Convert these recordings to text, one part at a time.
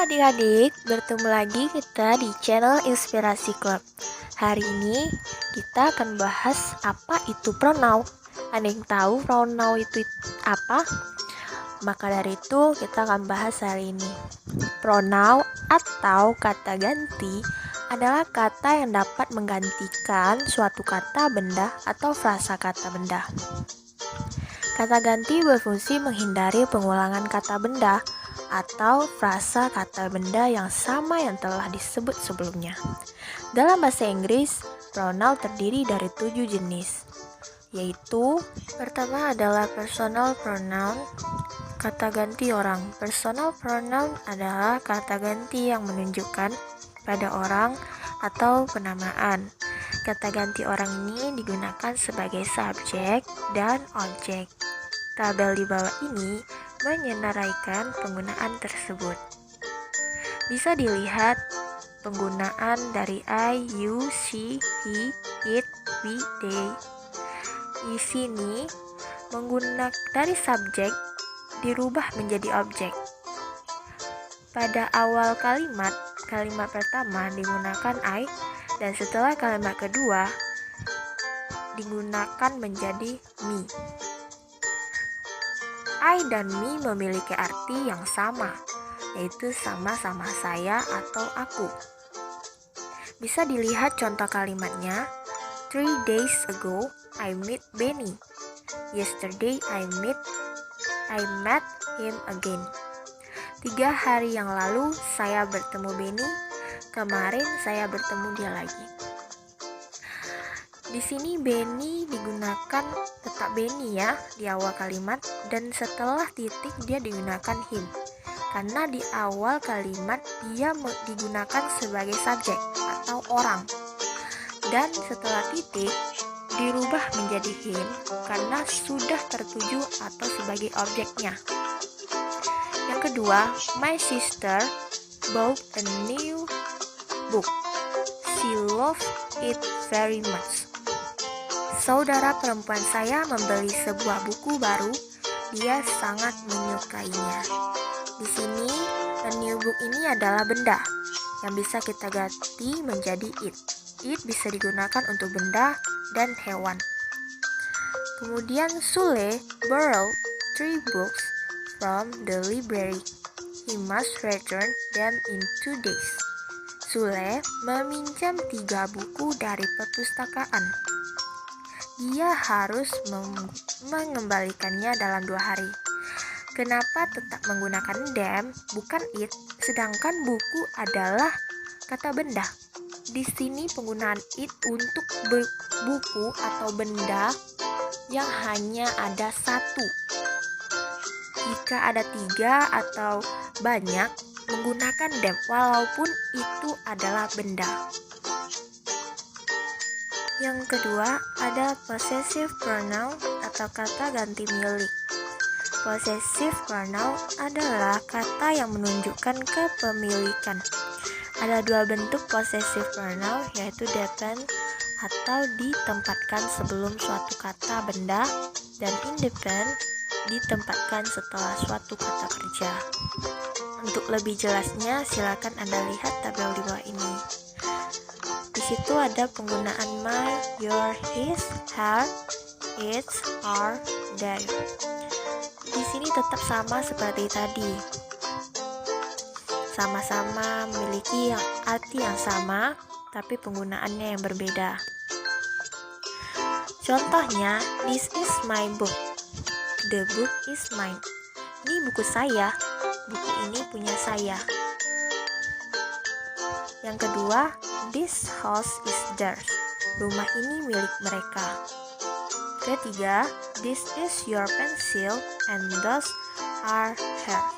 adik-adik, bertemu lagi kita di channel Inspirasi Club. Hari ini kita akan bahas apa itu pronoun. Ada yang tahu pronoun itu apa? Maka dari itu kita akan bahas hari ini. Pronoun atau kata ganti adalah kata yang dapat menggantikan suatu kata, benda, atau frasa kata benda. Kata ganti berfungsi menghindari pengulangan kata benda atau frasa kata benda yang sama yang telah disebut sebelumnya. Dalam bahasa Inggris, pronoun terdiri dari 7 jenis, yaitu pertama adalah personal pronoun, kata ganti orang. Personal pronoun adalah kata ganti yang menunjukkan pada orang atau penamaan. Kata ganti orang ini digunakan sebagai subjek dan objek. Tabel di bawah ini menyenaraikan penggunaan tersebut. Bisa dilihat penggunaan dari I, you, she, he, it, we, they. Di sini menggunakan dari subjek dirubah menjadi objek. Pada awal kalimat pertama digunakan I, dan setelah kalimat kedua digunakan menjadi me. I dan me memiliki arti yang sama, yaitu sama-sama saya atau aku. Bisa dilihat contoh kalimatnya. 3 days ago, I met Benny. Yesterday, I met him again. 3 hari yang lalu, saya bertemu Benny. Kemarin, saya bertemu dia lagi. Di sini Benny digunakan tetap Benny ya di awal kalimat, dan setelah titik dia digunakan him. Karena di awal kalimat dia digunakan sebagai subjek atau orang. Dan setelah titik dirubah menjadi him karena sudah tertuju atau sebagai objeknya. Yang kedua, my sister bought a new book. She loved it very much. Saudara perempuan saya membeli sebuah buku baru. Dia sangat menyukainya. Di sini, a new book ini adalah benda yang bisa kita ganti menjadi it. It bisa digunakan untuk benda dan hewan. Kemudian Sule borrowed 3 books from the library. He must return them in 2 days. Sule meminjam 3 buku dari perpustakaan. Dia harus mengembalikannya dalam 2 hari. Kenapa tetap menggunakan them, bukan it, sedangkan buku adalah kata benda? Di sini penggunaan it untuk buku atau benda yang hanya ada 1. Jika ada 3 atau banyak, menggunakan them walaupun itu adalah benda. Yang kedua ada possessive pronoun atau kata ganti milik. Possessive pronoun adalah kata yang menunjukkan kepemilikan. Ada 2 bentuk possessive pronoun, yaitu depend atau ditempatkan sebelum suatu kata benda, dan independ ditempatkan setelah suatu kata kerja. Untuk lebih jelasnya silakan Anda lihat tabel di bawah ini. Di situ ada penggunaan my, your, his, her, its, our, their. Di sini tetap sama seperti tadi. Sama-sama memiliki arti yang sama, tapi penggunaannya yang berbeda. Contohnya, this is my book. The book is mine. Ini buku saya. Buku ini punya saya. Yang kedua, this house is theirs. Rumah ini milik mereka. Ketiga, this is your pencil and those are hers.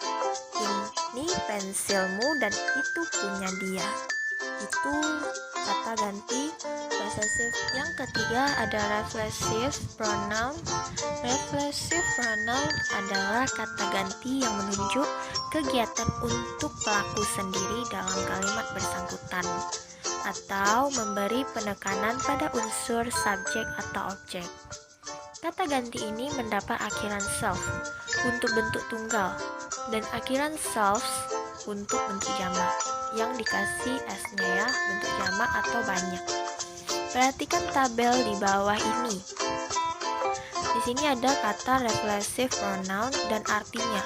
Ini pensilmu dan itu punya dia. Itu kata ganti possessive. Yang ketiga ada reflexive pronoun. Reflexive pronoun adalah kata ganti yang menunjuk kegiatan untuk pelaku sendiri dalam kalimat bersangkutan, atau memberi penekanan pada unsur subjek atau objek. Kata ganti ini mendapat akhiran self untuk bentuk tunggal, dan akhiran selves untuk bentuk jamak. Yang dikasih S-nya ya, bentuk jamak atau banyak. Perhatikan tabel di bawah ini. Di sini ada kata reflexive pronoun dan artinya.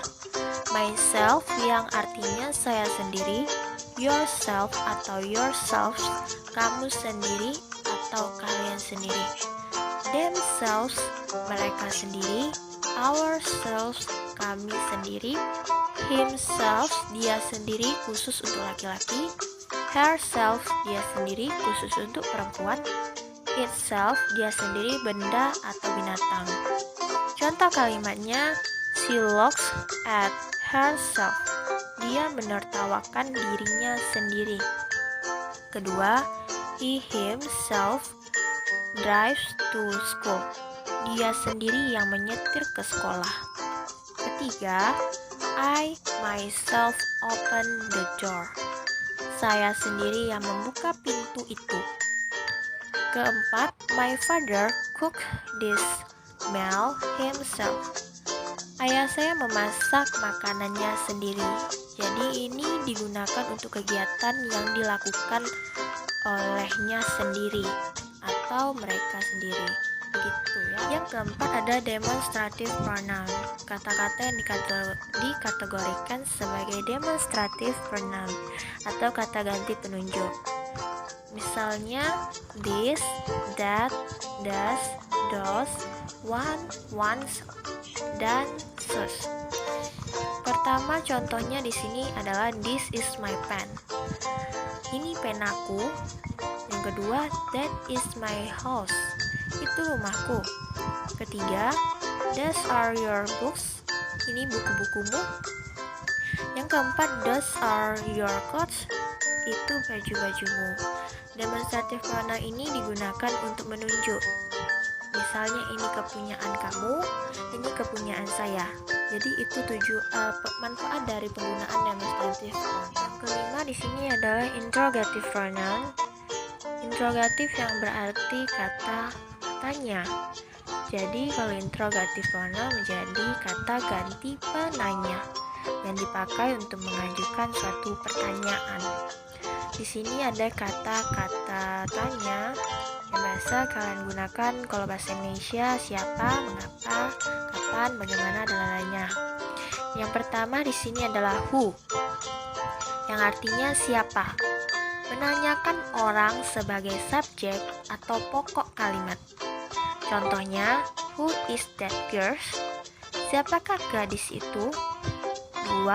Myself yang artinya saya sendiri, yourself atau yourselves, kamu sendiri atau kalian sendiri. Themselves, mereka sendiri. Ourselves, kami sendiri. Himself, dia sendiri khusus untuk laki-laki. Herself, dia sendiri khusus untuk perempuan. Itself, dia sendiri benda atau binatang. Contoh kalimatnya, she looks at herself. Dia menertawakan dirinya sendiri. Kedua, he himself drives to school. Dia sendiri yang menyetir ke sekolah. Ketiga, I myself open the door. Saya sendiri yang membuka pintu itu. Keempat, my father cook this meal himself. Ayah saya memasak makanannya sendiri. Jadi ini digunakan untuk kegiatan yang dilakukan olehnya sendiri atau mereka sendiri. Begitu ya. Yang keempat ada demonstrative pronoun. Kata-kata yang dikategorikan sebagai demonstrative pronoun atau kata ganti penunjuk. Misalnya this, that, does, those, one, once, dan sus. Pertama contohnya di sini adalah this is my pen. Ini penaku. Yang kedua, that is my house. Itu rumahku. Ketiga, those are your books. Ini buku-bukumu. Yang keempat, those are your clothes. Itu baju-bajumu. Demonstrative pronoun ini digunakan untuk menunjuk. Misalnya ini kepunyaan kamu, ini kepunyaan saya. Jadi itu manfaat dari penggunaan demonstrative pronoun. Yang kelima di sini adalah interrogative pronoun. Interrogatif yang berarti kata tanya. Jadi kalau interrogative pronoun menjadi kata ganti penanya yang dipakai untuk mengajukan suatu pertanyaan. Di sini ada kata-kata tanya yang biasa kalian gunakan kalau bahasa Indonesia siapa, mengapa, kapan, bagaimana, dan lainnya. Yang pertama di sini adalah who, yang artinya siapa. Menanyakan orang sebagai subjek atau pokok kalimat. Contohnya, who is that girl? Siapakah gadis itu? 2.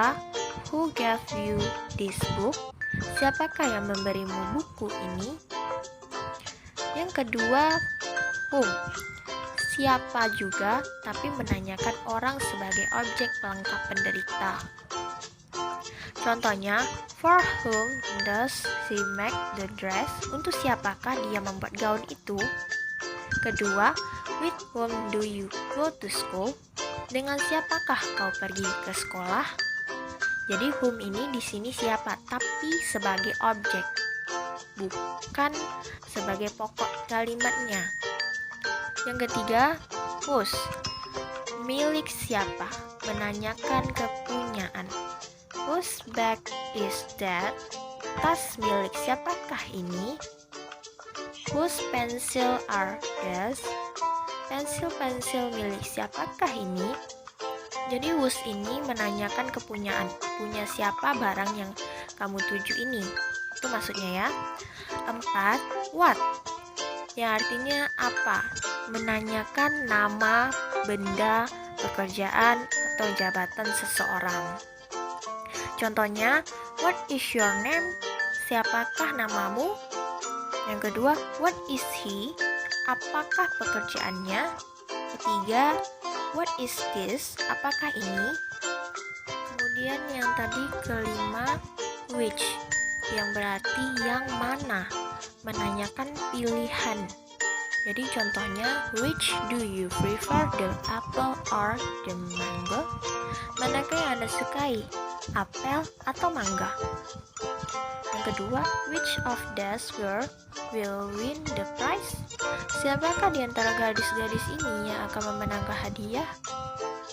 Who gave you this book? Siapakah yang memberimu buku ini? Yang kedua, whom. Siapa juga, tapi menanyakan orang sebagai objek pelengkap penderita. Contohnya, for whom does she make the dress? Untuk siapakah dia membuat gaun itu? Kedua, with whom do you go to school? Dengan siapakah kau pergi ke sekolah? Jadi whom ini di sini siapa, tapi sebagai objek, bukan sebagai pokok kalimatnya. Yang ketiga, whose. Milik siapa? Menanyakan kepunyaan. Whose bag is that? Tas milik siapakah ini? Whose pencil are these? Pensil-pensil milik siapakah ini? Jadi whose ini menanyakan kepunyaan. Punya siapa barang yang kamu tuju ini? Itu maksudnya ya. 4. What, yang artinya apa? Menanyakan nama, benda, pekerjaan, atau jabatan seseorang. Contohnya, what is your name? Siapakah namamu? Yang kedua, what is he? Apakah pekerjaannya? Ketiga, what is this? Apakah ini? Kemudian yang tadi kelima, which, yang berarti yang mana, menanyakan pilihan. Jadi contohnya, which do you prefer, the apple or the mango? Manakah yang Anda sukai, apel atau mangga? Yang kedua, which of these girls will win the prize? Siapakah di antara gadis-gadis ini yang akan memenangkan hadiah?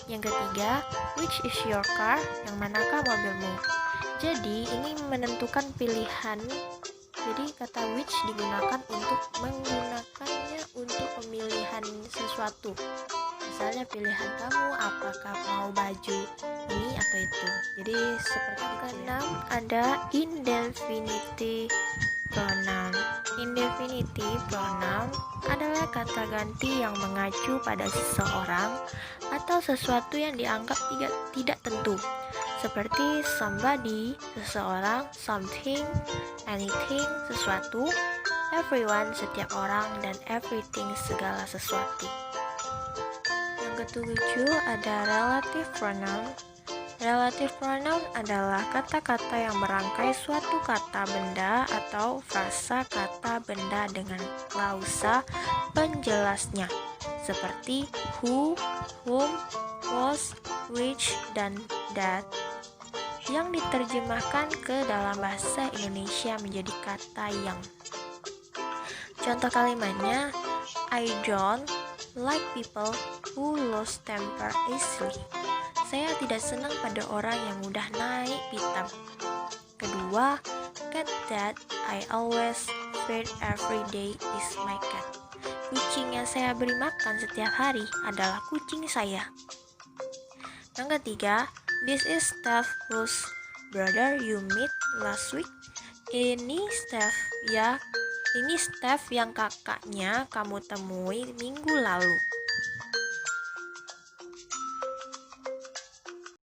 Yang ketiga, which is your car? Yang manakah mobilmu? Jadi ini menentukan pilihan. Jadi kata which digunakan untuk menggunakannya untuk pemilihan sesuatu. Misalnya pilihan kamu apakah mau baju ini atau itu. Jadi seperti keenam ada indefinite pronoun. Indefinite pronoun adalah kata ganti yang mengacu pada seseorang atau sesuatu yang dianggap tidak tentu, seperti somebody, seseorang, something, anything, sesuatu, everyone, setiap orang, dan everything, segala sesuatu. Yang ketujuh ada relative pronoun. Relative pronoun adalah kata-kata yang merangkai suatu kata benda atau frasa kata benda dengan klausa penjelasnya, seperti who, whom, was, which, dan that, yang diterjemahkan ke dalam bahasa Indonesia menjadi kata yang. Contoh kalimatnya, I don't like people who lose temper easily. Saya tidak senang pada orang yang mudah naik pitam. Kedua, cat that I always feed every day is my cat. Kucing yang saya beri makan setiap hari adalah kucing saya. Yang ketiga, this is Steph whose brother you meet last week. Ini Steph yang kakaknya kamu temui minggu lalu.